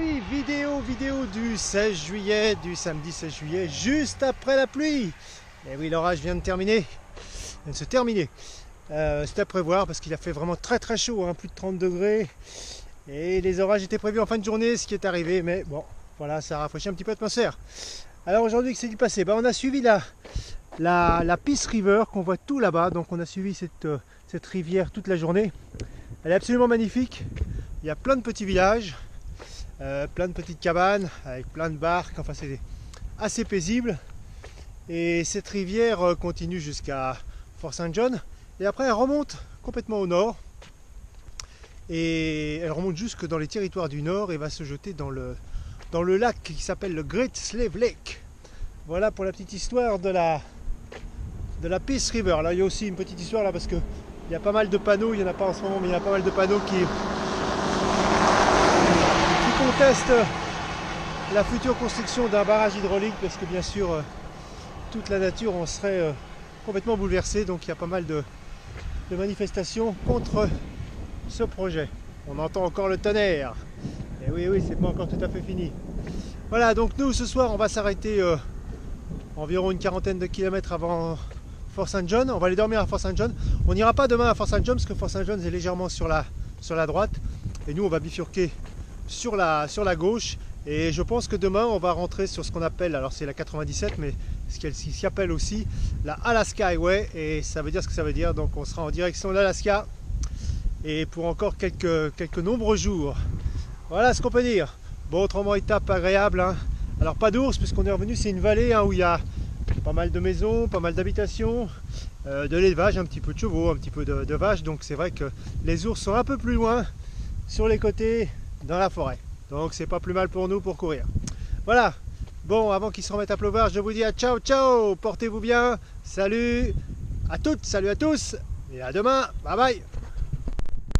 oui, vidéo du 16 juillet, du samedi 16 juillet, juste après la pluie. Et oui, l'orage vient de terminer, vient de se terminer. C'était à prévoir parce qu'il a fait vraiment très chaud, hein, plus de 30 degrés. Et les orages étaient prévus en fin de journée, ce qui est arrivé, mais bon, voilà, ça a rafraîchi un petit peu l'atmosphère. Alors aujourd'hui, que s'est-il passé? On a suivi la Peace River qu'on voit tout là-bas, donc on a suivi cette rivière toute la journée. Elle est absolument magnifique, il y a plein de petits villages, plein de petites cabanes avec plein de barques, enfin c'est assez paisible. Et cette rivière continue jusqu'à Fort St. John et après elle remonte complètement au nord et elle remonte jusque dans les territoires du nord et va se jeter dans le lac qui s'appelle le Great Slave Lake. Voilà pour la petite histoire de la Peace River. Là il y a aussi une petite histoire là parce que il y a pas mal de panneaux, il n'y en a pas en ce moment mais il y a pas mal de panneaux qui contestent la future construction d'un barrage hydraulique parce que bien sûr toute la nature en serait complètement bouleversée, donc il y a pas mal de manifestations contre ce projet. On entend encore le tonnerre et oui c'est pas encore tout à fait fini. Voilà, donc nous ce soir on va s'arrêter environ une quarantaine de kilomètres avant Fort St. John. On va aller dormir à Fort St. John. On n'ira pas demain à Fort St. John parce que Fort St. John est légèrement sur la droite et nous on va bifurquer sur la gauche. Et je pense que demain on va rentrer sur ce qu'on appelle, alors c'est la 97, mais ce qui s'y appelle aussi la Alaska Highway, et ça veut dire ce que ça veut dire. Donc on sera en direction de l'Alaska et pour encore quelques nombreux jours. Voilà ce qu'on peut dire. Bon, autrement étape agréable, hein. Alors pas d'ours puisqu'on est revenu, c'est une vallée hein, où il y a pas mal de maisons, pas mal d'habitations, de l'élevage, un petit peu de chevaux, un petit peu de vaches, donc c'est vrai que les ours sont un peu plus loin sur les côtés dans la forêt. Donc c'est pas plus mal pour nous pour courir. Voilà. Bon, avant qu'il se remette à pleuvoir, je vous dis à ciao, portez-vous bien, salut à toutes, salut à tous, et à demain, bye bye.